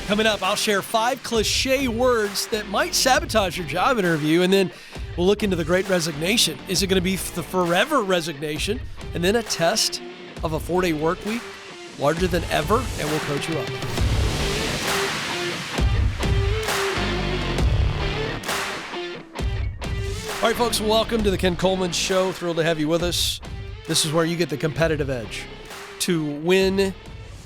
Coming up, I'll share 5 cliche words that might sabotage your job interview, and then we'll look into the Great Resignation. Is it going to be the forever resignation, and then a test of a 4-day work week, larger than ever, and we'll coach you up. All right, folks, welcome to the Ken Coleman Show. Thrilled to have you with us. This is where you get the competitive edge to win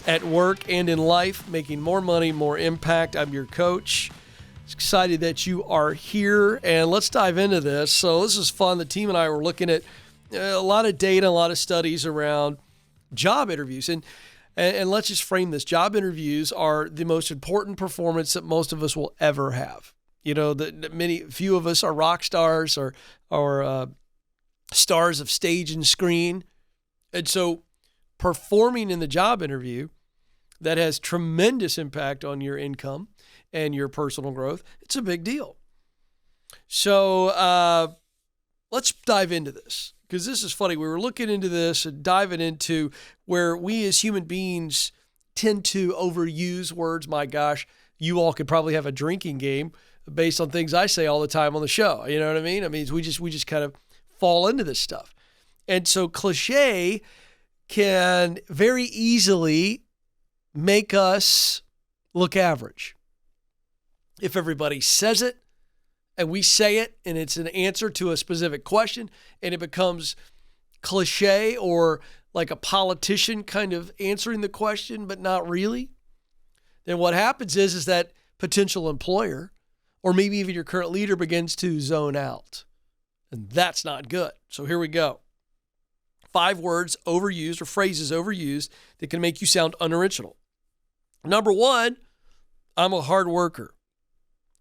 at work and in life, making more money, more impact. I'm your coach. Excited that you are here, and let's dive into this. So this is fun. The team and I were looking at a lot of data, a lot of studies around job interviews, and let's just frame this. Job interviews are the most important performance that most of us will ever have. You know, few of us are rock stars or stars of stage and screen, and so performing in the job interview that has tremendous impact on your income and your personal growth, it's a big deal. So let's dive into this, because this is funny. We were looking into this and diving into where we as human beings tend to overuse words. My gosh, you all could probably have a drinking game based on things I say all the time on the show. You know what I mean? I mean, we just kind of fall into this stuff. And so cliche can very easily make us look average. If everybody says it and we say it and it's an answer to a specific question and it becomes cliche or like a politician kind of answering the question but not really, then what happens is that potential employer or maybe even your current leader begins to zone out. And that's not good. So here we go. 5 words overused or phrases overused that can make you sound unoriginal. Number 1, I'm a hard worker.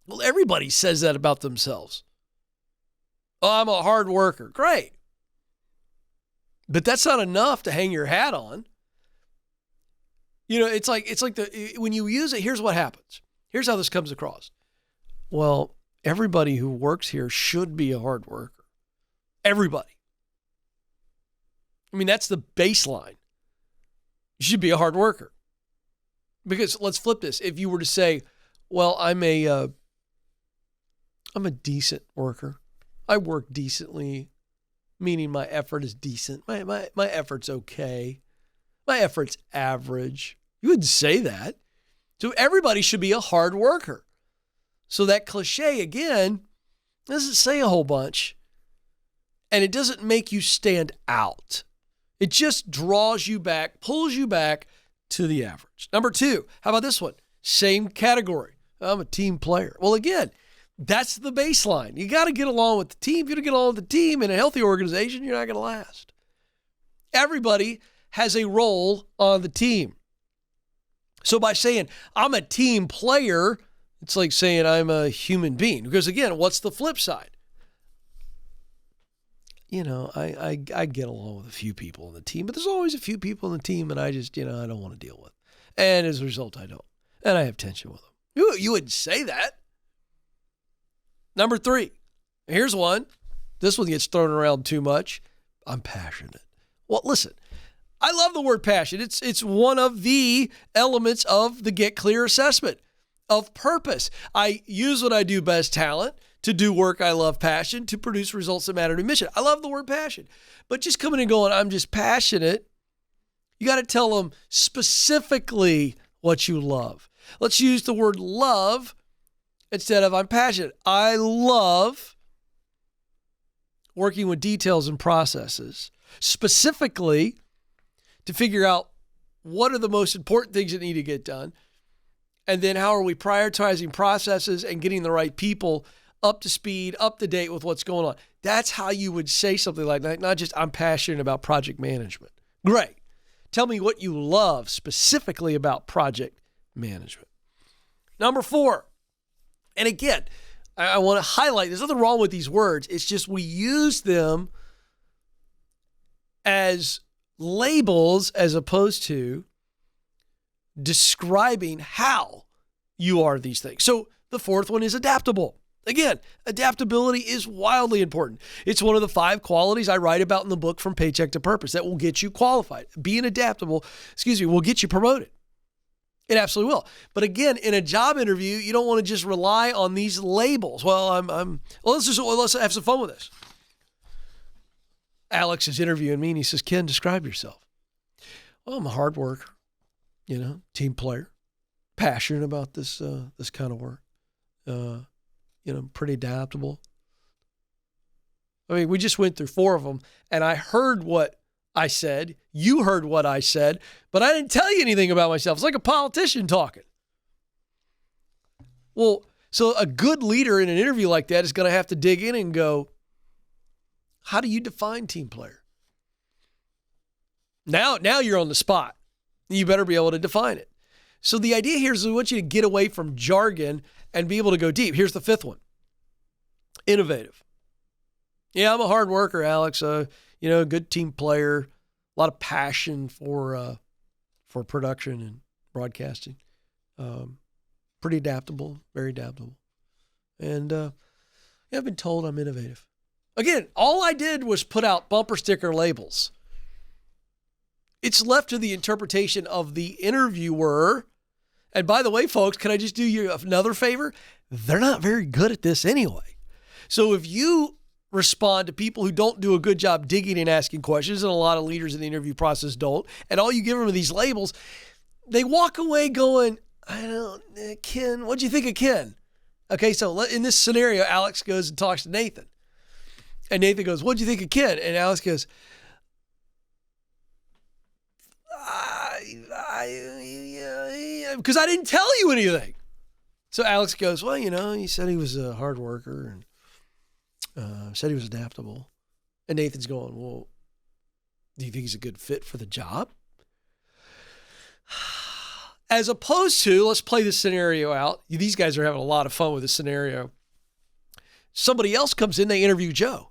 Well, everybody says that about themselves. Oh, I'm a hard worker. Great. But that's not enough to hang your hat on. You know, it's like when you use it, here's what happens. Here's how this comes across. Well, everybody who works here should be a hard worker. Everybody. I mean, that's the baseline. You should be a hard worker. Because let's flip this. If you were to say, well, I'm a decent worker. I work decently, meaning my effort is decent. My effort's okay. My effort's average. You wouldn't say that. So everybody should be a hard worker. So that cliche, again, doesn't say a whole bunch. And it doesn't make you stand out. It just draws you back, pulls you back to the average. Number 2, how about this one? Same category. I'm a team player. Well, again, that's the baseline. You got to get along with the team. If you don't get along with the team in a healthy organization, you're not going to last. Everybody has a role on the team. So by saying I'm a team player, it's like saying I'm a human being. Because again, what's the flip side? You know, I get along with a few people on the team, but there's always a few people on the team and I just, I don't want to deal with. And as a result, I don't. And I have tension with them. You wouldn't say that. Number 3, here's one. This one gets thrown around too much. I'm passionate. Well, listen, I love the word passion. It's one of the elements of the Get Clear assessment of purpose. I use what I do best, talent, to do work I love, passion, to produce results that matter to mission. I love the word passion. But just coming and going, I'm just passionate, you got to tell them specifically what you love. Let's use the word love instead of I'm passionate. I love working with details and processes, specifically to figure out what are the most important things that need to get done, and then how are we prioritizing processes and getting the right people up to speed, up to date with what's going on. That's how you would say something like that, not just I'm passionate about project management. Great. Tell me what you love specifically about project management. Number 4, and again, I want to highlight, there's nothing wrong with these words. It's just we use them as labels as opposed to describing how you are these things. So the 4th one is adaptable. Again, adaptability is wildly important. It's one of the 5 qualities I write about in the book From Paycheck to Purpose that will get you qualified. Being adaptable, will get you promoted. It absolutely will. But again, in a job interview, you don't want to just rely on these labels. Well, let's have some fun with this. Alex is interviewing me and he says, Ken, describe yourself. Well, I'm a hard worker, team player, passionate about this kind of work. Pretty adaptable. I mean, we just went through 4 of them and I heard what I said. You heard what I said, but I didn't tell you anything about myself. It's like a politician talking. Well, so a good leader in an interview like that is going to have to dig in and go, how do you define team player? Now you're on the spot. You better be able to define it. So the idea here is we want you to get away from jargon and be able to go deep. Here's the 5th one. Innovative. Yeah, I'm a hard worker, Alex. Good team player, a lot of passion for production and broadcasting. Pretty adaptable, very adaptable. And I've been told I'm innovative. Again, all I did was put out bumper sticker labels. It's left to the interpretation of the interviewer. And by the way, folks, can I just do you another favor? They're not very good at this anyway. So if you respond to people who don't do a good job digging and asking questions, and a lot of leaders in the interview process don't, and all you give them are these labels, they walk away going, Ken, what'd you think of Ken? Okay, so in this scenario, Alex goes and talks to Nathan. And Nathan goes, what'd you think of Ken? And Alex goes, because I didn't tell you anything. So Alex goes, well, he said he was a hard worker and said he was adaptable. And Nathan's going, well, do you think he's a good fit for the job? As opposed to, let's play this scenario out. These guys are having a lot of fun with this scenario. Somebody else comes in, they interview Joe.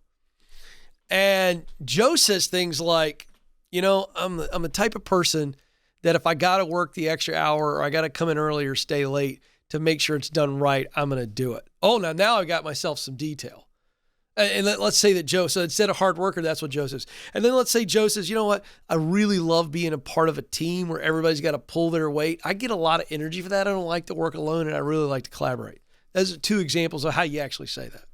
And Joe says things like, I'm the type of person that if I got to work the extra hour or I got to come in early or stay late to make sure it's done right, I'm going to do it. Oh, now I've got myself some detail. And let's say that Joe, so instead of hard worker, that's what Joe says. And then let's say Joe says, you know what? I really love being a part of a team where everybody's got to pull their weight. I get a lot of energy for that. I don't like to work alone and I really like to collaborate. Those are 2 examples of how you actually say that.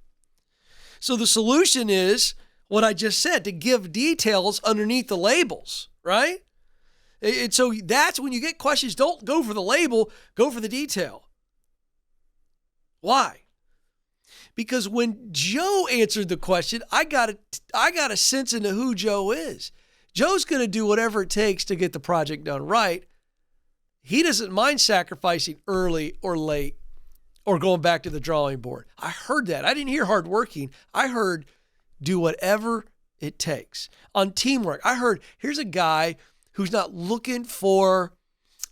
So the solution is what I just said, to give details underneath the labels, right? And so that's when you get questions, don't go for the label, go for the detail. Why? Because when Joe answered the question, I got a sense into who Joe is. Joe's going to do whatever it takes to get the project done right. He doesn't mind sacrificing early or late or going back to the drawing board. I heard that. I didn't hear hardworking. I heard do whatever it takes. On teamwork, I heard here's a guy who's not looking for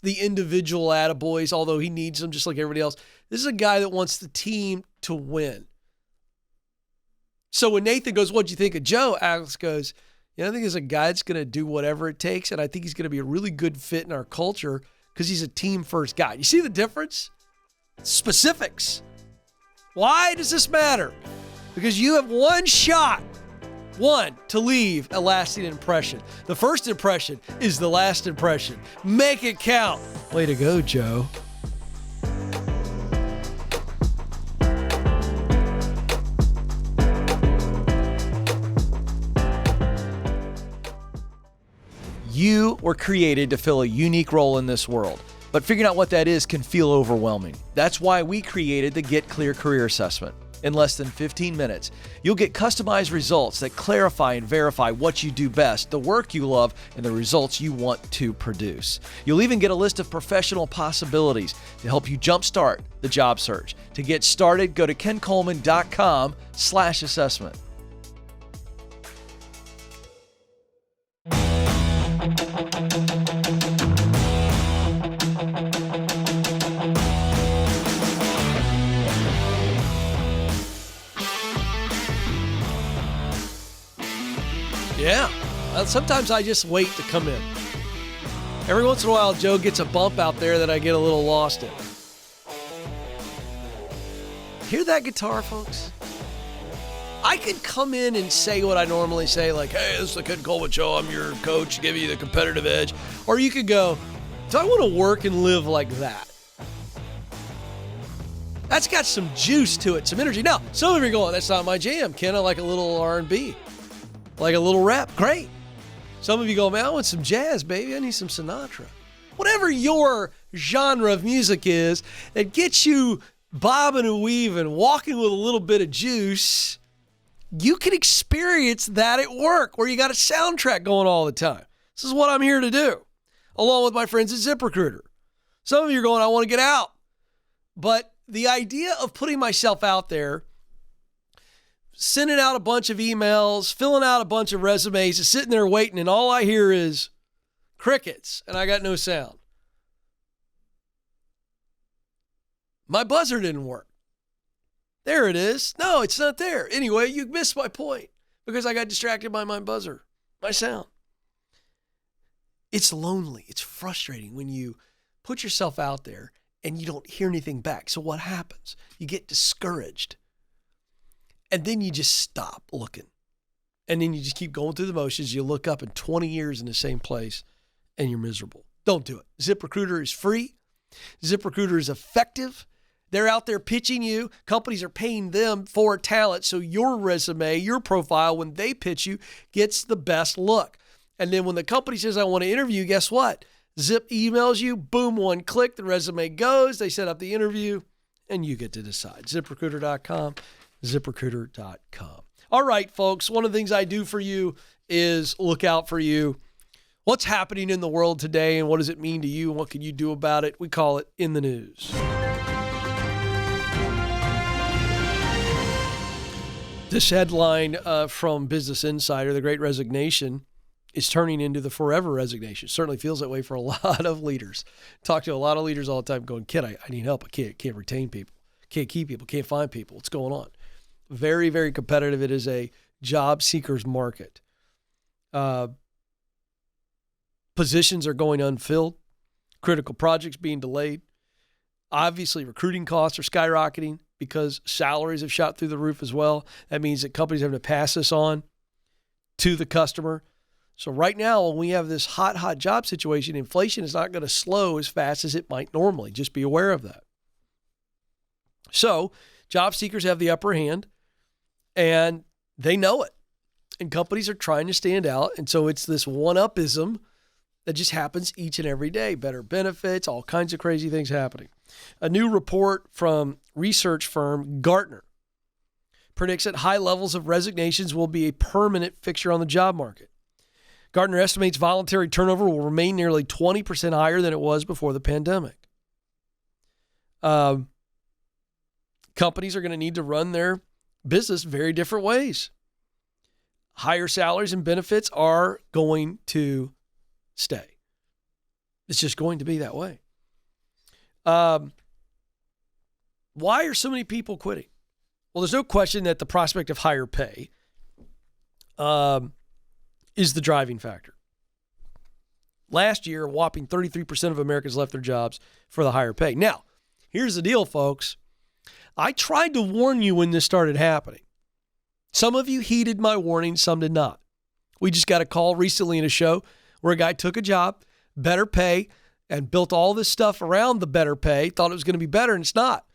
the individual attaboys, although he needs them just like everybody else. This is a guy that wants the team to win. So when Nathan goes, what'd you think of Joe? Alex goes, I think he's a guy that's going to do whatever it takes, and I think he's going to be a really good fit in our culture because he's a team-first guy. You see the difference? Specifics. Why does this matter? Because you have one shot, to leave a lasting impression. The first impression is the last impression. Make it count. Way to go, Joe. You were created to fill a unique role in this world, but figuring out what that is can feel overwhelming. That's why we created the Get Clear Career Assessment. In less than 15 minutes, you'll get customized results that clarify and verify what you do best, the work you love, and the results you want to produce. You'll even get a list of professional possibilities to help you jumpstart the job search. To get started, go to kencoleman.com/assessment. Yeah, sometimes I just wait to come in. Every once in a while, Joe gets a bump out there that I get a little lost in. Hear that guitar, folks? I could come in and say what I normally say, like, hey, this is the Ken Coleman Show. I'm your coach, give you the competitive edge. Or you could go, So I want to work and live like that. That's got some juice to it, some energy. Now, some of you are going, that's not my jam, Ken. I like a little R&B, like a little rap. Great. Some of you go, man, I want some jazz, baby. I need some Sinatra. Whatever your genre of music is that gets you bobbing and weaving, walking with a little bit of juice, you can experience that at work where you got a soundtrack going all the time. This is what I'm here to do, along with my friends at ZipRecruiter. Some of you are going, I want to get out. But the idea of putting myself out there, sending out a bunch of emails, filling out a bunch of resumes, and sitting there waiting, and all I hear is crickets, and I got no sound. My buzzer didn't work. There it is. No, it's not there. Anyway, you missed my point because I got distracted by my buzzer, my sound. It's lonely. It's frustrating when you put yourself out there and you don't hear anything back. So what happens? You get discouraged. And then you just stop looking. And then you just keep going through the motions. You look up in 20 years in the same place and you're miserable. Don't do it. ZipRecruiter is free. ZipRecruiter is effective. They're out there pitching you. Companies are paying them for talent. So your resume, your profile, when they pitch you, gets the best look. And then when the company says, I want to interview you, guess what? Zip emails you, boom, one click, the resume goes, they set up the interview, and you get to decide. ZipRecruiter.com, ZipRecruiter.com. All right, folks, one of the things I do for you is look out for you. What's happening in the world today, and what does it mean to you, and what can you do about it? We call it In the News. This headline from Business Insider, The Great Resignation, is turning into the forever resignation. Certainly feels that way for a lot of leaders. Talk to a lot of leaders all the time going, Ken, I need help. I can't retain people. Can't keep people. Can't find people. What's going on? Very, very competitive. It is a job seeker's market. Positions are going unfilled. Critical projects being delayed. Obviously, recruiting costs are skyrocketing because salaries have shot through the roof as well. That means that companies have to pass this on to the customer. So right now, when we have this hot job situation, inflation is not going to slow as fast as it might normally. Just be aware of that. So job seekers have the upper hand, and they know it. And companies are trying to stand out. And so it's this one-upism that just happens each and every day. Better benefits, all kinds of crazy things happening. A new report from research firm Gartner predicts that high levels of resignations will be a permanent fixture on the job market. Gartner estimates voluntary turnover will remain nearly 20% higher than it was before the pandemic. Companies are going to need to run their business very different ways. Higher salaries and benefits are going to stay. It's just going to be that way. Why are so many people quitting? Well, there's no question that the prospect of higher pay is the driving factor. Last year, a whopping 33% of Americans left their jobs for the higher pay. Now, here's the deal, folks. I tried to warn you when this started happening. Some of you heeded my warning, some did not. We just got a call recently in a show where a guy took a job, better pay, and built all this stuff around the better pay, thought it was going to be better, and it's not.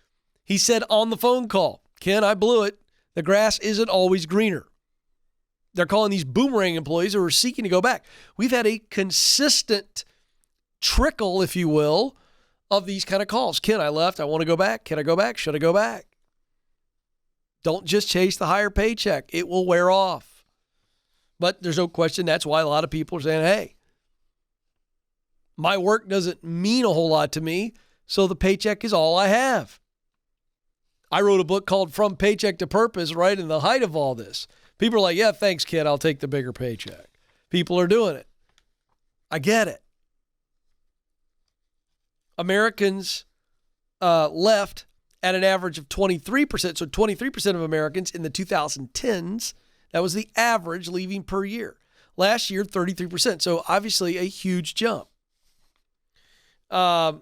He said on the phone call, Ken, I blew it. The grass isn't always greener. They're calling these boomerang employees who are seeking to go back. We've had a consistent trickle, if you will, of these kind of calls. Ken, I left. I want to go back. Can I go back? Should I go back? Don't just chase the higher paycheck. It will wear off. But there's no question that's why a lot of people are saying, hey, my work doesn't mean a whole lot to me, so the paycheck is all I have. I wrote a book called From Paycheck to Purpose right in the height of all this. People are like, yeah, thanks, kid. I'll take the bigger paycheck. People are doing it. I get it. Americans left at an average of 23%. So 23% of Americans in the 2010s, that was the average leaving per year. Last year, 33%. So obviously a huge jump. And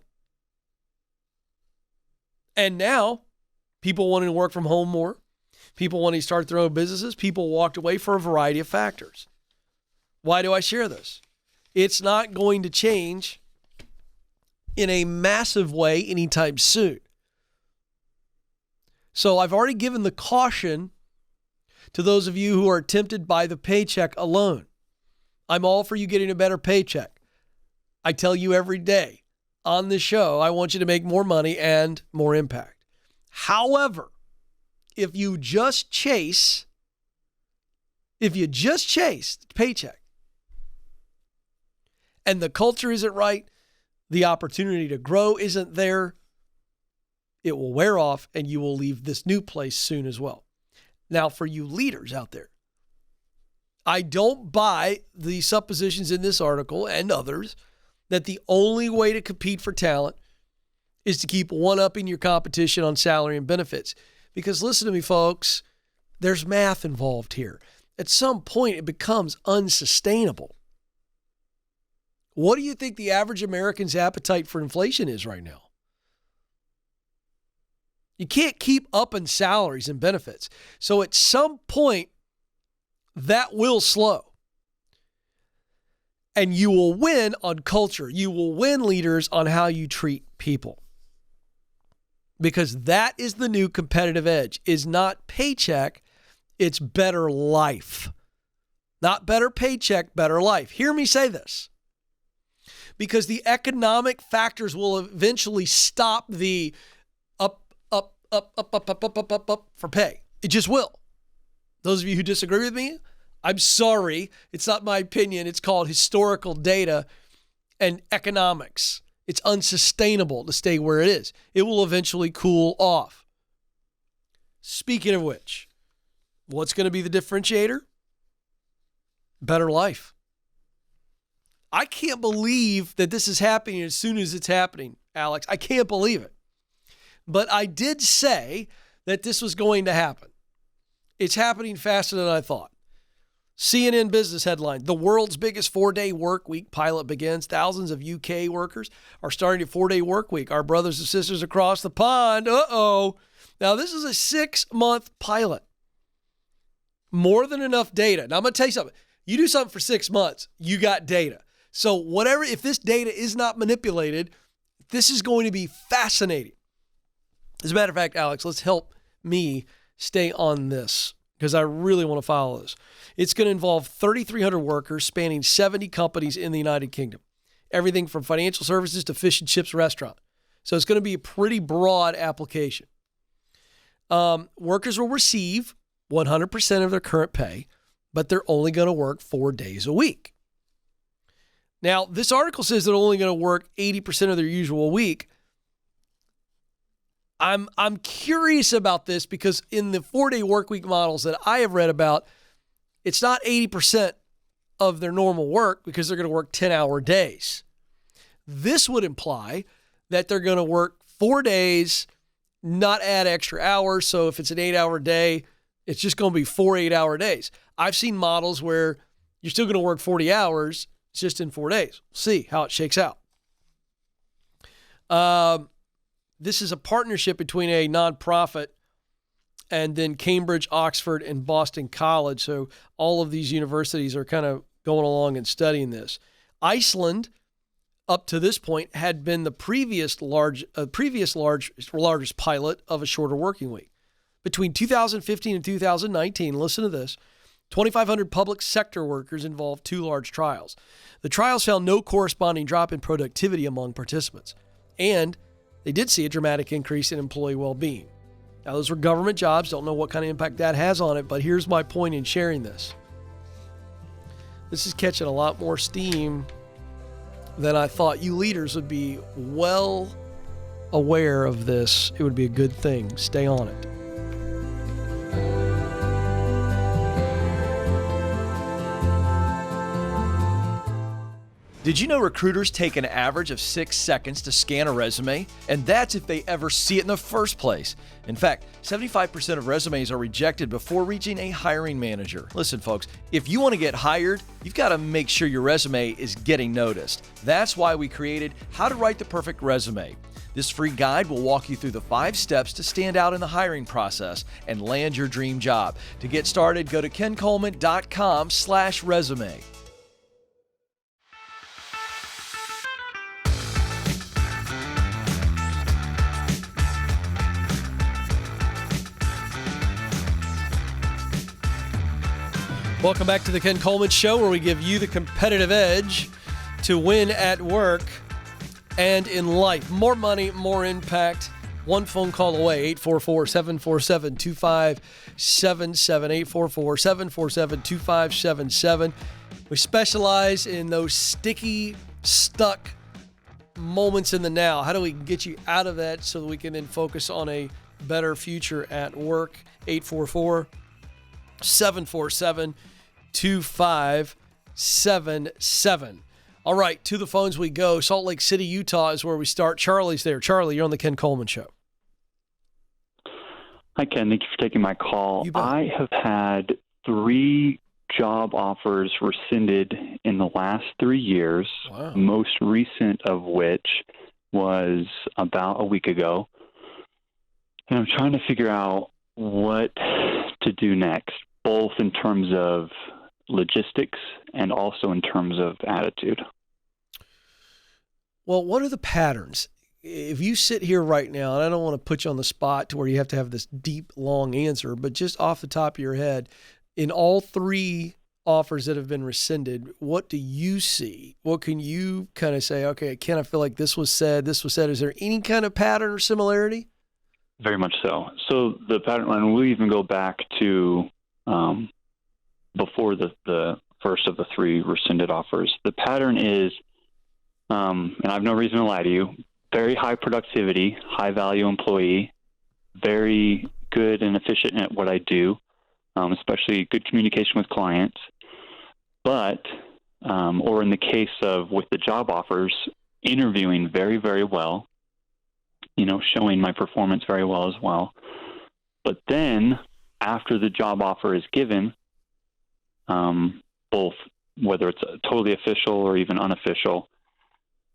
now people wanting to work from home more. People wanting to start their own businesses. People walked away for a variety of factors. Why do I share this? It's not going to change in a massive way anytime soon. So I've already given the caution to those of you who are tempted by the paycheck alone. I'm all for you getting a better paycheck. I tell you every day on this show, I want you to make more money and more impact. However, if you just chase the paycheck and the culture isn't right, the opportunity to grow isn't there, it will wear off and you will leave this new place soon as well. Now, for you leaders out there, I don't buy the suppositions in this article and others that the only way to compete for talent is to keep one-upping your competition on salary and benefits. Because listen to me, folks, there's math involved here. At some point, it becomes unsustainable. What do you think the average American's appetite for inflation is right now? You can't keep upping salaries and benefits. So at some point, that will slow. And you will win on culture. You will win, leaders, on how you treat people. Because that is the new competitive edge. Is not paycheck, it's better life. Not better paycheck, better life. Hear me say this. Because the economic factors will eventually stop the up for pay. It just will. Those of you who disagree with me, I'm sorry. It's not my opinion. It's called historical data and economics. It's unsustainable to stay where it is. It will eventually cool off. Speaking of which, what's going to be the differentiator? Better life. I can't believe that this is happening as soon as it's happening, Alex. I can't believe it. But I did say that this was going to happen. It's happening faster than I thought. CNN business headline, the world's biggest 4-day work week pilot begins. Thousands of UK workers are starting a 4-day work week. Our brothers and sisters across the pond. Now, this is a 6-month pilot. More than enough data. Now, I'm going to tell you something. You do something for 6 months, you got data. So if this data is not manipulated, this is going to be fascinating. As a matter of fact, Alex, let's help me stay on this because I really want to follow this. It's going to involve 3,300 workers spanning 70 companies in the United Kingdom. Everything from financial services to fish and chips restaurant. So it's going to be a pretty broad application. Workers will receive 100% of their current pay, but they're only going to work 4 days a week. Now, this article says they're only going to work 80% of their usual week. I'm curious about this because in the 4-day work week models that I have read about, it's not 80% of their normal work because they're going to work 10-hour days. This would imply that they're going to work 4 days, not add extra hours. So if it's an 8-hour day, it's just going to be 4 8-hour days. I've seen models where you're still going to work 40 hours, it's just in 4 days. We'll see how it shakes out. This is a partnership between a nonprofit and then Cambridge, Oxford, and Boston College. So all of these universities are kind of going along and studying this. Iceland, up to this point, had been the previous largest pilot of a shorter working week. Between 2015 and 2019, listen to this, 2,500 public sector workers involved 2 large trials. The trials found no corresponding drop in productivity among participants, and they did see a dramatic increase in employee well-being. Now, those were government jobs. Don't know what kind of impact that has on it, but here's my point in sharing this. This is catching a lot more steam than I thought. You leaders would be well aware of this. It would be a good thing. Stay on it. Did you know recruiters take an average of 6 seconds to scan a resume? And that's if they ever see it in the first place. In fact, 75% of resumes are rejected before reaching a hiring manager. Listen, folks, if you want to get hired, you've got to make sure your resume is getting noticed. That's why we created How to Write the Perfect Resume. This free guide will walk you through the 5 steps to stand out in the hiring process and land your dream job. To get started, go to kencoleman.com/resume. Welcome back to the Ken Coleman Show, where we give you the competitive edge to win at work and in life. More money, more impact. One phone call away, 844-747-2577, 844-747-2577. We specialize in those sticky, stuck moments in the now. How do we get you out of that so that we can then focus on a better future at work? 844-747-2577. All right, to the phones we go. Salt Lake City, Utah is where we start. Charlie's there. Charlie, you're on the Ken Coleman Show. Hi, Ken. Thank you for taking my call. I have had 3 job offers rescinded in the last 3 years, Wow. most recent of which was about a week ago. And I'm trying to figure out what to do next, both in terms of logistics and also in terms of attitude. Well, what are the patterns? If you sit here right now, and I don't want to put you on the spot to where you have to have this deep, long answer, but just off the top of your head, in all 3 offers that have been rescinded, what do you see? What can you kind of say, okay, Ken, I feel like this was said. Is there any kind of pattern or similarity? Very much so. So the pattern, and we'll even go back to before the first of the 3 rescinded offers. The pattern is, and I have no reason to lie to you, very high productivity, high value employee, very good and efficient at what I do, especially good communication with clients. But, or in the case of with the job offers, interviewing very, very well, showing my performance very well as well. But then after the job offer is given, both whether it's totally official or even unofficial,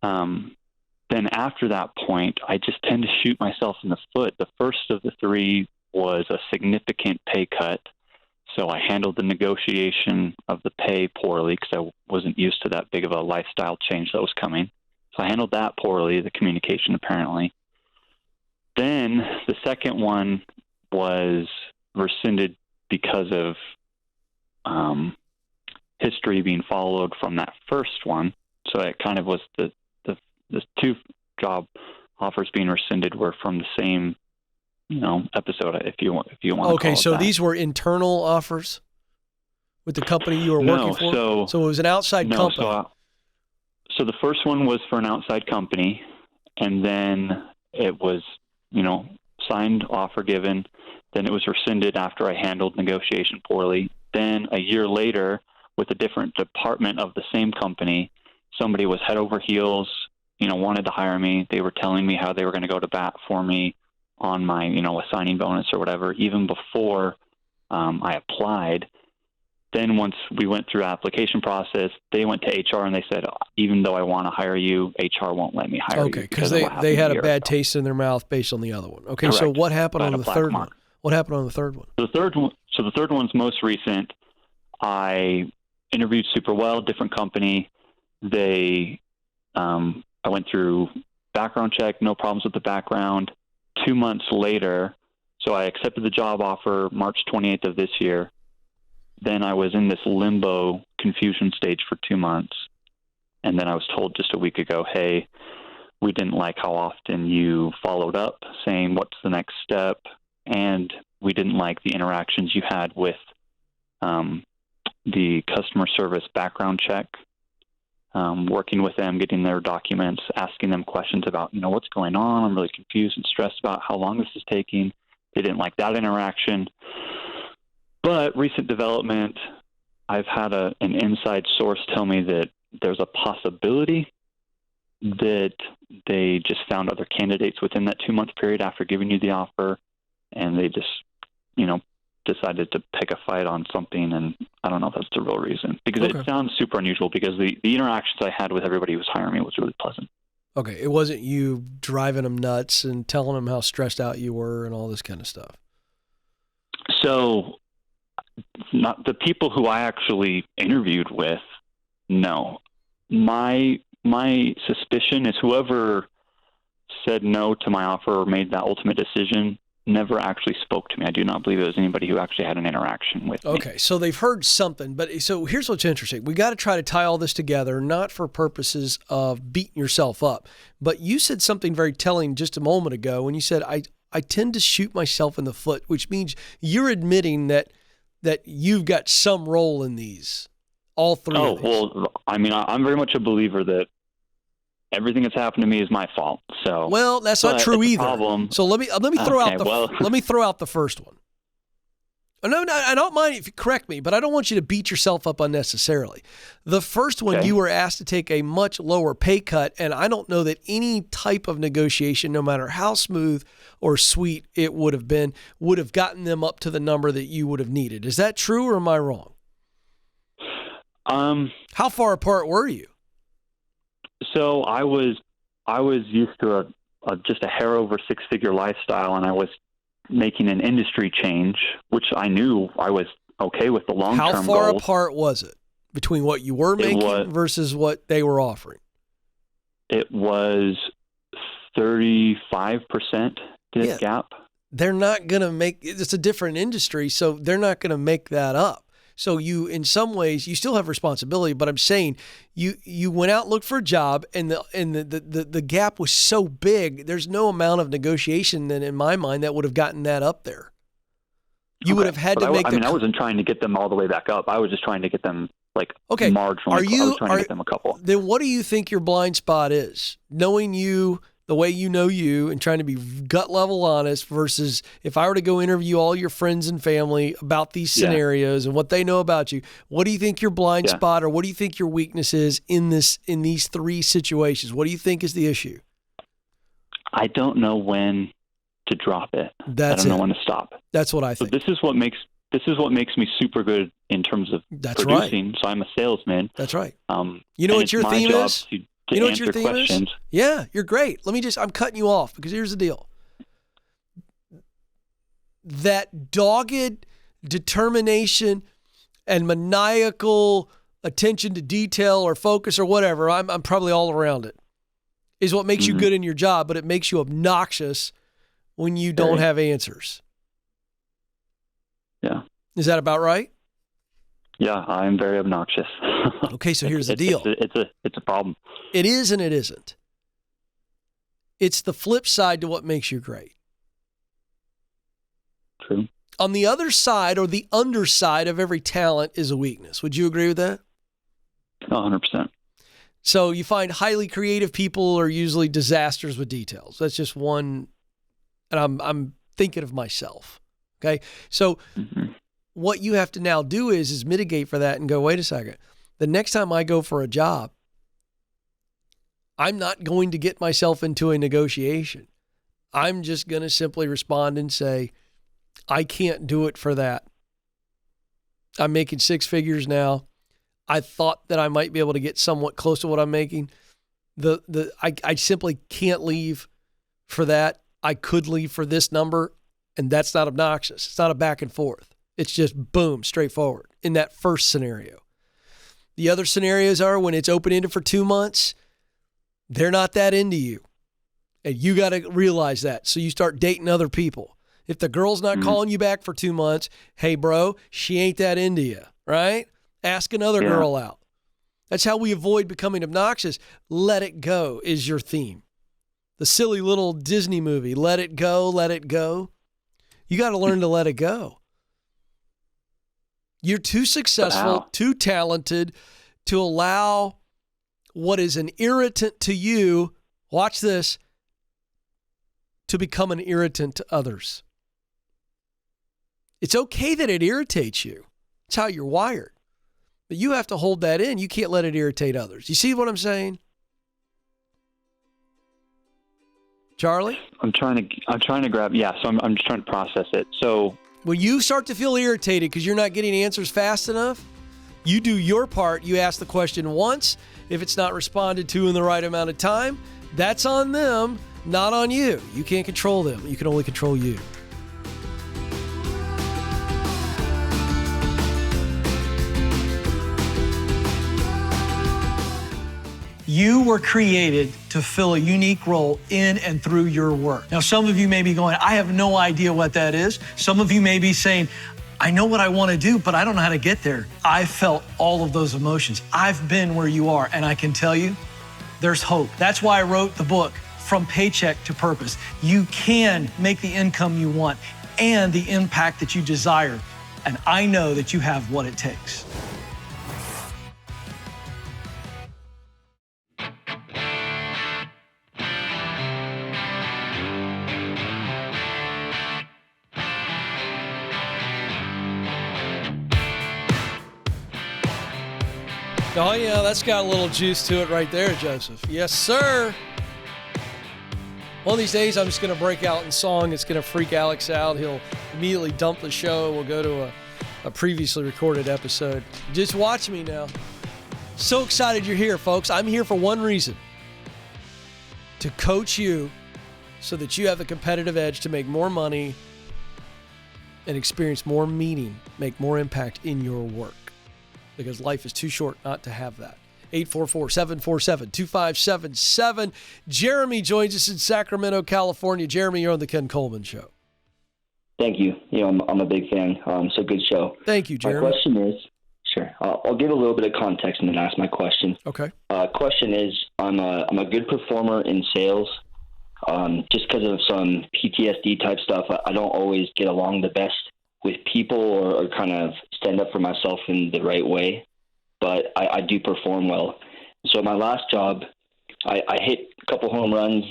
then after that point, I just tend to shoot myself in the foot. The first of the 3 was a significant pay cut. So I handled the negotiation of the pay poorly because I wasn't used to that big of a lifestyle change that was coming. So I handled that poorly, the communication apparently. Then the second one was rescinded because of history being followed from that first one. So it kind of was the 2 job offers being rescinded were from the same, episode, if you want to call it so that. These were internal offers with the company you were working for? So it was an outside company. So the first one was for an outside company, and then it was, signed, offer given. Then it was rescinded after I handled negotiation poorly. Then a year later, with a different department of the same company, somebody was head over heels, wanted to hire me. They were telling me how they were going to go to bat for me on my, a signing bonus or whatever, even before I applied. Then once we went through application process, they went to HR and they said, even though I want to hire you, HR won't let me hire you. Okay, because they had a bad taste in their mouth based on the other one. Okay, Correct. So what happened on the third one? What happened on the third one? The third one's most recent. I interviewed super well, different company. I went through background check, no problems with the background. 2 months later, so I accepted the job offer March 28th of this year. Then I was in this limbo confusion stage for 2 months. And then I was told just a week ago, hey, we didn't like how often you followed up saying, what's the next step? And we didn't like the interactions you had with the customer service background check, working with them, getting their documents, asking them questions about, what's going on. I'm really confused and stressed about how long this is taking. They didn't like that interaction. But recent development, I've had an inside source tell me that there's a possibility that they just found other candidates within that 2-month period after giving you the offer, and they just, decided to pick a fight on something, and I don't know if that's the real reason. Because It sounds super unusual because the interactions I had with everybody who was hiring me was really pleasant. Okay, it wasn't you driving them nuts and telling them how stressed out you were and all this kind of stuff. So not the people who I actually interviewed with, no. My suspicion is whoever said no to my offer or made that ultimate decision never actually spoke to me. I do not believe it was anybody who actually had an interaction with me. Okay, so they've heard something, but so here's what's interesting. We got to try to tie all this together, not for purposes of beating yourself up, but you said something very telling just a moment ago when you said, I tend to shoot myself in the foot, which means you're admitting that you've got some role in these, all three of these. Well, I mean, I'm very much a believer that everything that's happened to me is my fault. So, well, that's not true either. Problem. So let me throw out the first one. No, I don't mind if you correct me, but I don't want you to beat yourself up unnecessarily. The first one, you were asked to take a much lower pay cut, and I don't know that any type of negotiation, no matter how smooth or sweet it would have been, would have gotten them up to the number that you would have needed. Is that true, or am I wrong? How far apart were you? So I was used to just a hair over six-figure lifestyle, and I was making an industry change, which I knew I was okay with the long-term goals. How far apart was it between what you were making versus what they were offering? It was 35% gap. They're not going to make – it's a different industry, so they're not going to make that up. So you, in some ways, you still have responsibility, but I'm saying you went out and looked for a job, and the gap was so big. There's no amount of negotiation that, in my mind, that would have gotten that up there. You would have had to make. I wasn't trying to get them all the way back up. I was just trying to get them marginally. I was trying to get them a couple. Then what do you think your blind spot is? Knowing you the way you know you and trying to be gut level honest versus if I were to go interview all your friends and family about these scenarios and what they know about you, what do you think your blind spot or what do you think your weakness is in these three situations? What do you think is the issue? I don't know when to drop it. I don't know when to stop. That's what I think. So this is what makes me super good in terms of producing. Right. So I'm a salesman. That's right. You know what your theme is? You know what your theme is? Yeah, you're great. I'm cutting you off because here's the deal. That dogged determination and maniacal attention to detail or focus or whatever, I'm probably all around it, is what makes you good in your job, but it makes you obnoxious when you don't have answers. Yeah. Is that about right? Yeah, I'm very obnoxious. Okay, so here's the deal. It's a problem. It is and it isn't. It's the flip side to what makes you great. True. On the other side or the underside of every talent is a weakness. Would you agree with that? 100%. So you find highly creative people are usually disasters with details. That's just one, and I'm thinking of myself. Okay, so what you have to now do is mitigate for that and go, wait a second. The next time I go for a job, I'm not going to get myself into a negotiation. I'm just going to simply respond and say, I can't do it for that. I'm making six figures now. I thought that I might be able to get somewhat close to what I'm making. I simply can't leave for that. I could leave for this number, and that's not obnoxious. It's not a back and forth. It's just boom, straightforward in that first scenario. The other scenarios are when it's open-ended for 2 months, they're not that into you. And you got to realize that. So you start dating other people. If the girl's not calling you back for 2 months, hey, bro, she ain't that into you, right? Ask another girl out. That's how we avoid becoming obnoxious. Let it go is your theme. The silly little Disney movie, let it go, let it go. You got to learn to let it go. You're too successful, too talented to allow what is an irritant to you, watch this, to become an irritant to others. It's okay that it irritates you. It's how you're wired. But you have to hold that in. You can't let it irritate others. You see what I'm saying? Charlie? I'm trying to grab, so I'm just trying to process it. So when you start to feel irritated because you're not getting answers fast enough, you do your part. You ask the question once. If it's not responded to in the right amount of time, that's on them, not on you. You can't control them. You can only control you. You were created to fill a unique role in and through your work. Now, some of you may be going, I have no idea what that is. Some of you may be saying, I know what I want to do, but I don't know how to get there. I felt all of those emotions. I've been where you are, and I can tell you, there's hope. That's why I wrote the book, From Paycheck to Purpose. You can make the income you want and the impact that you desire. And I know that you have what it takes. Oh, yeah, that's got a little juice to it right there, Joseph. Yes, sir. One of these days, I'm just going to break out in song. It's going to freak Alex out. He'll immediately dump the show. We'll go to a previously recorded episode. Just watch me now. So excited you're here, folks. I'm here for one reason. To coach you so that you have the competitive edge to make more money and experience more meaning, make more impact in your work. Because life is too short not to have that. 844-747-2577. Jeremy joins us in Sacramento, California. Jeremy, you're on the Ken Coleman Show. Thank you. I'm a big fan. So good show. Thank you, Jeremy. My question is, sure. I'll give a little bit of context and then ask my question. Okay. Question is, I'm a good performer in sales. Just because of some PTSD type stuff, I don't always get along the best with people or kind of stand up for myself in the right way, but I do perform well. So my last job, I hit a couple home runs.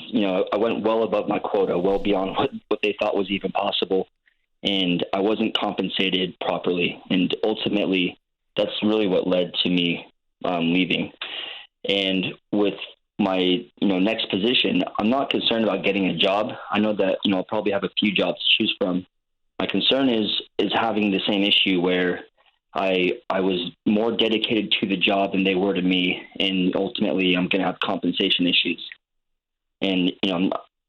I went well above my quota, well beyond what they thought was even possible, and I wasn't compensated properly. And ultimately, that's really what led to me leaving. And with my next position, I'm not concerned about getting a job. I know that I'll probably have a few jobs to choose from. My concern is having the same issue where I was more dedicated to the job than they were to me, and ultimately I'm going to have compensation issues. And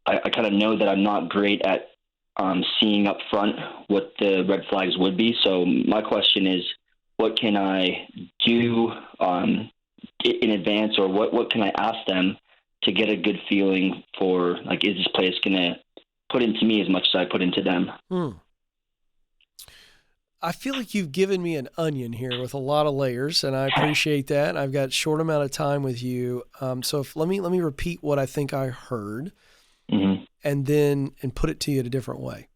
I kind of know that I'm not great at seeing up front what the red flags would be. So my question is, what can I do in advance, or what can I ask them to get a good feeling for, like, is this place going to put into me as much as I put into them? I feel like you've given me an onion here with a lot of layers, and I appreciate that. I've got a short amount of time with you. So let me repeat what I think I heard, and put it to you in a different way.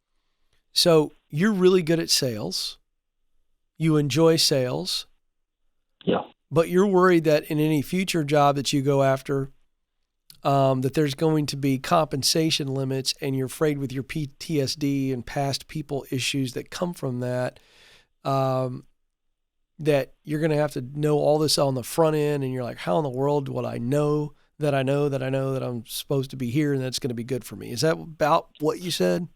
So you're really good at sales. You enjoy sales. Yeah. But you're worried that in any future job that you go after, that there's going to be compensation limits, and you're afraid with your PTSD and past people issues that come from that, that you're going to have to know all this on the front end, and you're like, how in the world would I know that I'm supposed to be here and that's going to be good for me? Is that about what you said?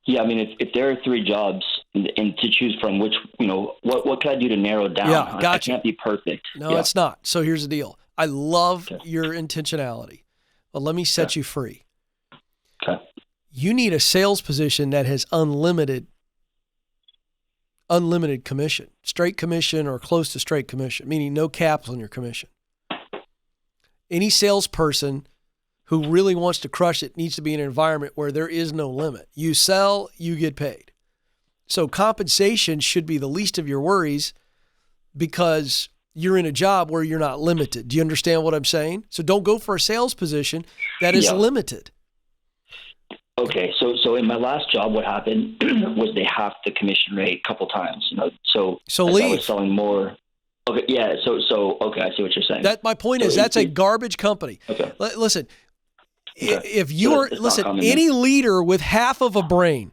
Yeah, I mean, if there are 3 jobs and to choose from, which, what can I do to narrow down? Yeah, gotcha. I can't be perfect. No, it's not. So here's the deal. I love your intentionality, but let me set you free. Okay. You need a sales position that has unlimited commission, straight commission or close to straight commission, meaning no caps on your commission. Any salesperson who really wants to crush it needs to be in an environment where there is no limit. You sell, you get paid. So compensation should be the least of your worries, because you're in a job where you're not limited. Do you understand what I'm saying? So don't go for a sales position that is limited. Okay, so in my last job, what happened was they halved the commission rate a couple times. So leave. I was selling more. Okay, yeah. So okay, I see what you're saying. That my point is that's a garbage company. Okay. Listen, okay. If you're any leader with half of a brain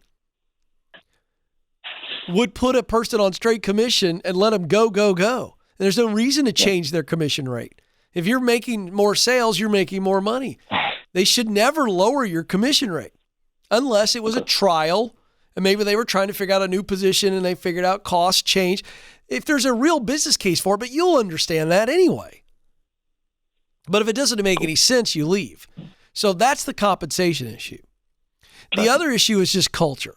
would put a person on straight commission and let them go. And there's no reason to change their commission rate. If you're making more sales, you're making more money. They should never lower your commission rate unless it was a trial and maybe they were trying to figure out a new position and they figured out cost change. If there's a real business case for it, but you'll understand that anyway. But if it doesn't make any sense, you leave. So that's the compensation issue. The other issue is just culture.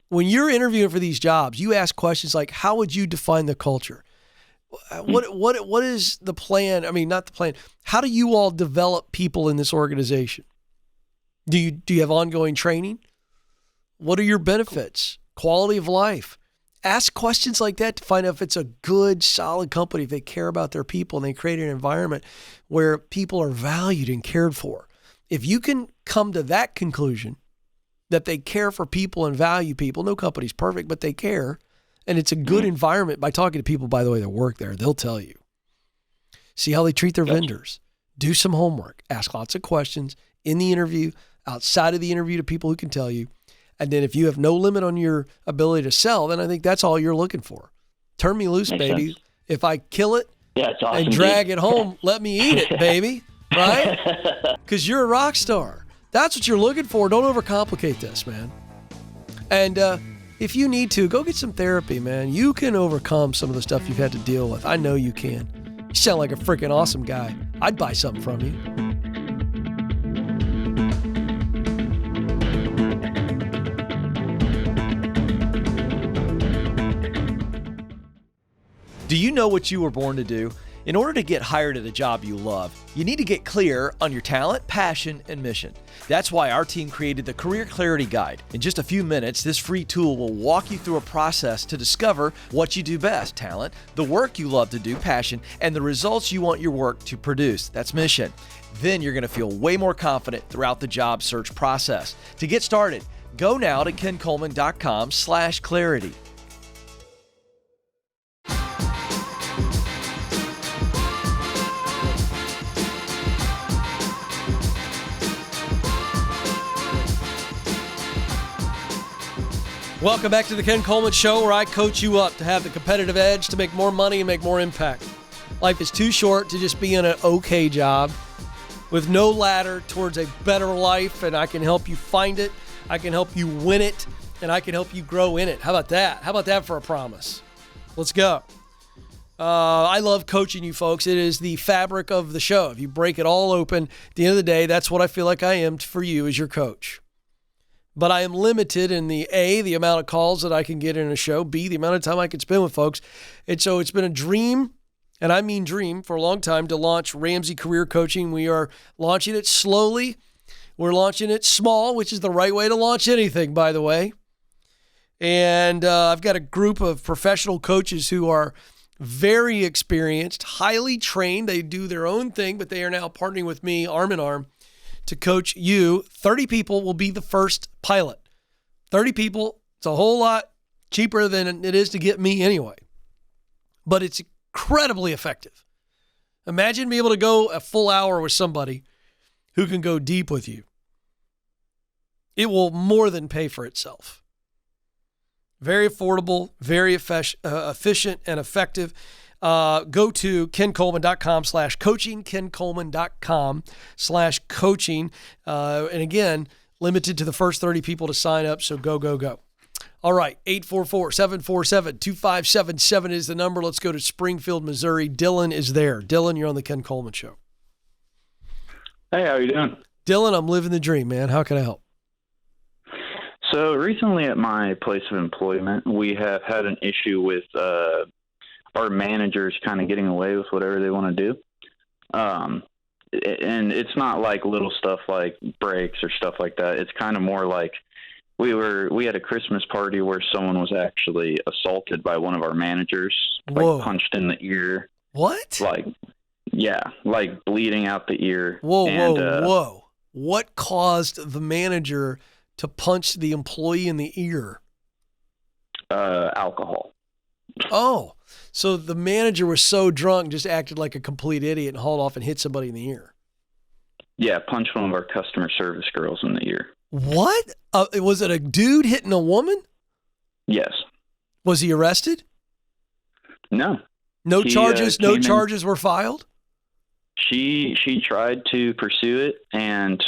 When you're interviewing for these jobs, you ask questions like, how would you define the culture? What is the plan? I mean, not the plan. How do you all develop people in this organization? Do you have ongoing training? What are your benefits? Quality of life? Ask questions like that to find out if it's a good, solid company, if they care about their people and they create an environment where people are valued and cared for. If you can come to that conclusion, that they care for people and value people, no company's perfect, but they care, and it's a good environment by talking to people, by the way, that work there, they'll tell you. See how they treat their vendors. Do some homework. Ask lots of questions in the interview, outside of the interview to people who can tell you. And then if you have no limit on your ability to sell, then I think that's all you're looking for. Turn me loose, Makes baby. sense. If I kill it Yeah, it's awesome. and drag it home, let me eat it, baby. Right? Because you're a rock star. That's what you're looking for. Don't overcomplicate this, man. And if you need to, go get some therapy, man. You can overcome some of the stuff you've had to deal with. I know you can. You sound like a freaking awesome guy. I'd buy something from you. Do you know what you were born to do? In order to get hired at a job you love, you need to get clear on your talent, passion, and mission. That's why our team created the Career Clarity Guide. In just a few minutes, this free tool will walk you through a process to discover what you do best, talent, the work you love to do, passion, and the results you want your work to produce. That's mission. Then you're going to feel way more confident throughout the job search process. To get started, go now to kencoleman.com/clarity. Welcome back to the Ken Coleman Show, where I coach you up to have the competitive edge, to make more money and make more impact. Life is too short to just be in an okay job with no ladder towards a better life, and I can help you find it, I can help you win it, and I can help you grow in it. How about that? How about that for a promise? Let's go. I love coaching you folks. It is the fabric of the show. If you break it all open, at the end of the day, that's what I feel like I am for you as your coach. But I am limited in the amount of calls that I can get in a show, B, the amount of time I can spend with folks. And so it's been a dream, and I mean dream, for a long time to launch Ramsey Career Coaching. We are launching it slowly. We're launching it small, which is the right way to launch anything, by the way. And I've got a group of professional coaches who are very experienced, highly trained. They do their own thing, but they are now partnering with me arm in arm to coach you. 30 people will be the first pilot. 30 people, it's a whole lot cheaper than it is to get me anyway. But it's incredibly effective. Imagine being able to go a full hour with somebody who can go deep with you. It will more than pay for itself. Very affordable, very efficient and effective. Go to kencoleman.com/coaching, kencoleman.com/coaching. And again, limited to the first 30 people to sign up. So go, go, go. All right. 844-747-2577 is the number. Let's go to Springfield, Missouri. Dylan is there. Dylan, you're on the Ken Coleman Show. Hey, how are you doing? Dylan, I'm living the dream, man. How can I help? So recently at my place of employment, we have had an issue with our managers kind of getting away with whatever they want to do. And it's not like little stuff like breaks or stuff like that. It's kind of more like we had a Christmas party where someone was actually assaulted by one of our managers, like punched in the ear. What? Like bleeding out the ear. Whoa. What caused the manager to punch the employee in the ear? Alcohol. Oh, so the manager was so drunk, just acted like a complete idiot and hauled off and hit somebody in the ear. Yeah, punched one of our customer service girls in the ear. What? Was it a dude hitting a woman? Yes. Was he arrested? No. No charges were filed? She tried to pursue it, and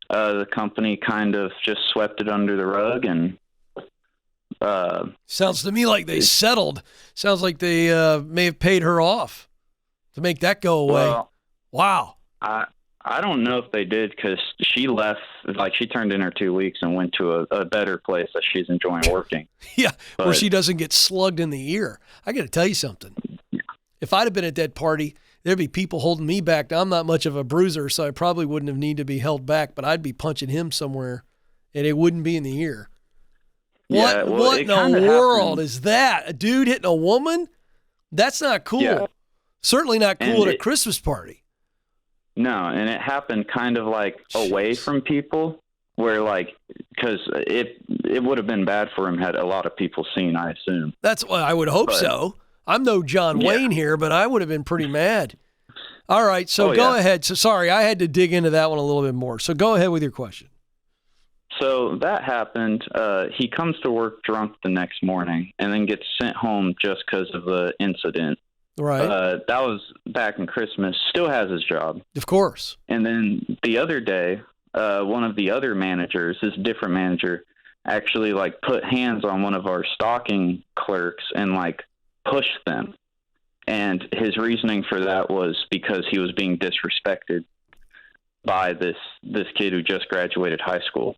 the company kind of just swept it under the rug, and sounds to me like they settled. Sounds like they may have paid her off to make that go away. Well, wow. I don't know if they did, because she left, like she turned in her 2 weeks and went to a better place that she's enjoying working. Yeah, where she doesn't get slugged in the ear. I got to tell you something. If I'd have been at that party, there'd be people holding me back. Now, I'm not much of a bruiser, so I probably wouldn't have needed to be held back, but I'd be punching him somewhere, and it wouldn't be in the ear. Yeah, What in the world is that? A dude hitting a woman? That's not cool. Yeah. Certainly not cool And at a Christmas party. No, and it happened kind of like away from people, where like, because it would have been bad for him had a lot of people seen, I assume. That's what I would hope so. I'm no John Wayne here, but I would have been pretty mad. All right, so go ahead. So sorry, I had to dig into that one a little bit more. So go ahead with your question. So that happened. He comes to work drunk the next morning and then gets sent home just because of the incident. Right. That was back in Christmas. Still has his job. Of course. And then the other day, one of the other managers, this different manager, actually like put hands on one of our stocking clerks and like pushed them. And his reasoning for that was because he was being disrespected by this kid who just graduated high school.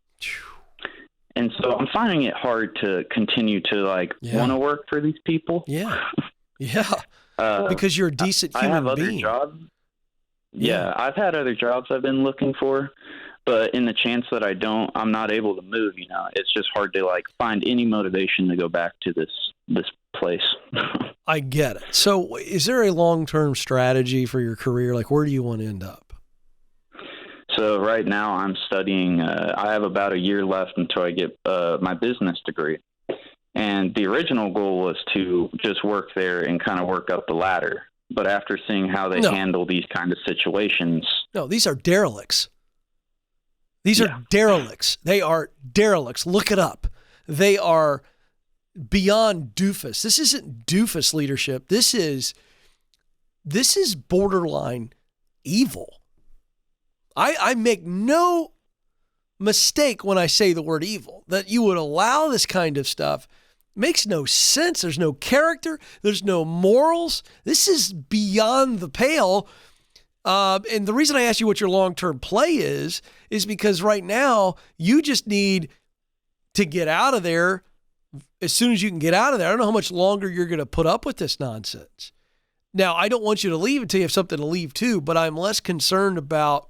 And so I'm finding it hard to continue to like want to work for these people. Yeah. Yeah. Because you're a decent human I have other being. jobs. Yeah, I've had other jobs I've been looking for, but in the chance that I'm not able to move, it's just hard to like find any motivation to go back to this place. I get it. So is there a long-term strategy for your career? Like, where do you want to end up? So right now I'm studying, I have about a year left until I get my business degree. And the original goal was to just work there and kind of work up the ladder. But after seeing how they handle these kind of situations. No, these are derelicts. These are derelicts. They are derelicts. Look it up. They are beyond doofus. This isn't doofus leadership. This is borderline evil. I make no mistake when I say the word evil. That you would allow this kind of stuff makes no sense. There's no character. There's no morals. This is beyond the pale. And the reason I ask you what your long-term play is because right now you just need to get out of there as soon as you can get out of there. I don't know how much longer you're going to put up with this nonsense. Now, I don't want you to leave until you have something to leave to, but I'm less concerned about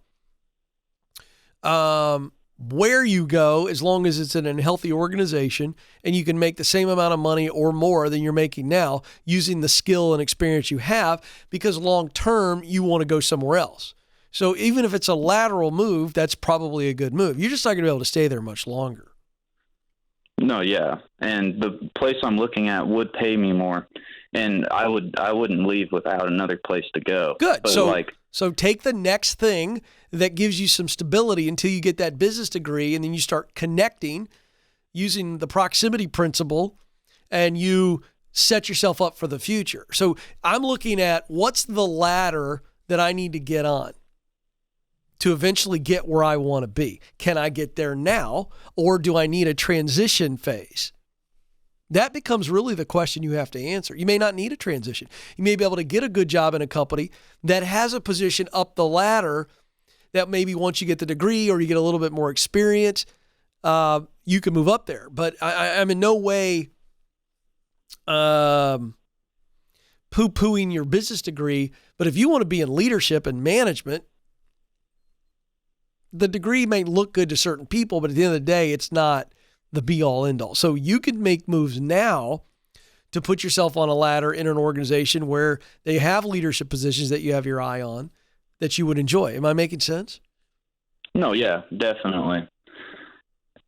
where you go as long as it's in a healthy organization and you can make the same amount of money or more than you're making now using the skill and experience you have, because long term you want to go somewhere else. So even if it's a lateral move, that's probably a good move. You're just not going to be able to stay there much longer. No, yeah. And the place I'm looking at would pay me more, and I wouldn't leave without another place to go. Good. But so take the next thing that gives you some stability until you get that business degree, and then you start connecting using the proximity principle, and you set yourself up for the future. So I'm looking at what's the ladder that I need to get on to eventually get where I want to be. Can I get there now, or do I need a transition phase? That becomes really the question you have to answer. You may not need a transition. You may be able to get a good job in a company that has a position up the ladder that maybe once you get the degree or you get a little bit more experience, you can move up there. But I'm in no way poo-pooing your business degree. But if you want to be in leadership and management, the degree may look good to certain people, but at the end of the day, it's not the be-all, end-all. So you can make moves now to put yourself on a ladder in an organization where they have leadership positions that you have your eye on that you would enjoy. Am I making sense? No, yeah, definitely.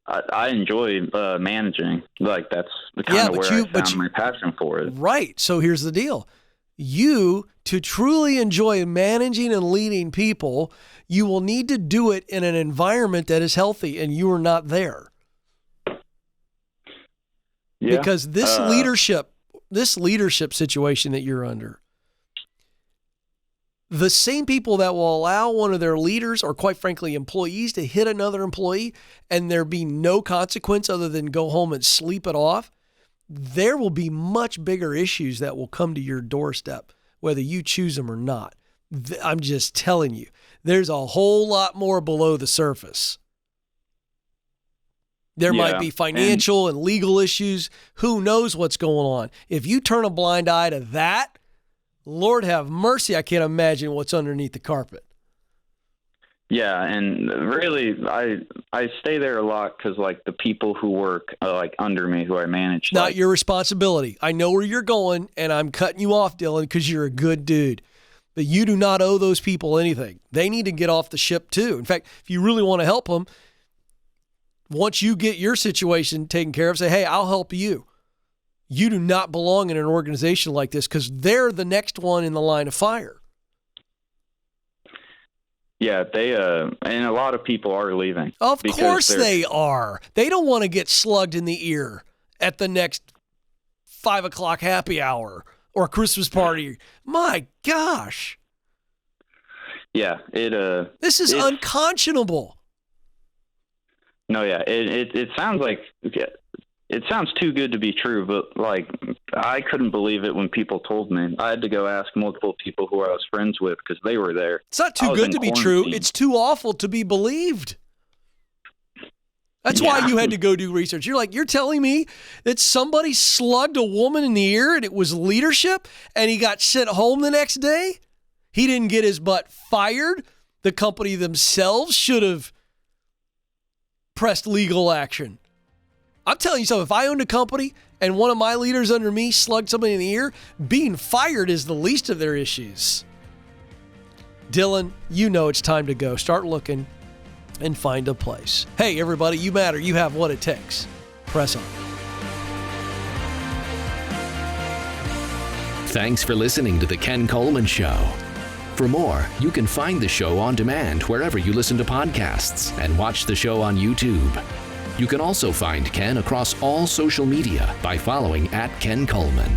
I enjoy managing. Like, that's the kind of where I found my passion for it. Right. So here's the deal. You, to truly enjoy managing and leading people, you will need to do it in an environment that is healthy, and you are not there. Yeah. Because this leadership situation that you're under, the same people that will allow one of their leaders or quite frankly employees to hit another employee and there be no consequence other than go home and sleep it off, there will be much bigger issues that will come to your doorstep, whether you choose them or not. I'm just telling you, there's a whole lot more below the surface. There might be financial and legal issues. Who knows what's going on? If you turn a blind eye to that, Lord have mercy, I can't imagine what's underneath the carpet. Yeah, and really, I stay there a lot because, like, the people who work, like, under me, who I manage. Not your responsibility. I know where you're going, and I'm cutting you off, Dylan, because you're a good dude. But you do not owe those people anything. They need to get off the ship, too. In fact, if you really want to help them, once you get your situation taken care of, say, hey, I'll help you. You do not belong in an organization like this because they're the next one in the line of fire. Yeah, they and a lot of people are leaving. Of course they are. They don't want to get slugged in the ear at the next 5 o'clock happy hour or Christmas party. My gosh. Yeah, this is unconscionable. No, yeah, it sounds like it sounds too good to be true, but like I couldn't believe it when people told me. I had to go ask multiple people who I was friends with because they were there. It's not too good to be true. It's too awful to be believed. That's why you had to go do research. You're telling me that somebody slugged a woman in the ear and it was leadership and he got sent home the next day? He didn't get his butt fired. The company themselves should have pressed legal action. I'm telling you something, if I owned a company and one of my leaders under me slugged somebody in the ear, being fired is the least of their issues. Dylan, you know it's time to go. Start looking and find a place. Hey, everybody, you matter. You have what it takes. Press on. Thanks for listening to The Ken Coleman Show. For more, you can find the show on demand wherever you listen to podcasts and watch the show on YouTube. You can also find Ken across all social media by following @Ken Coleman.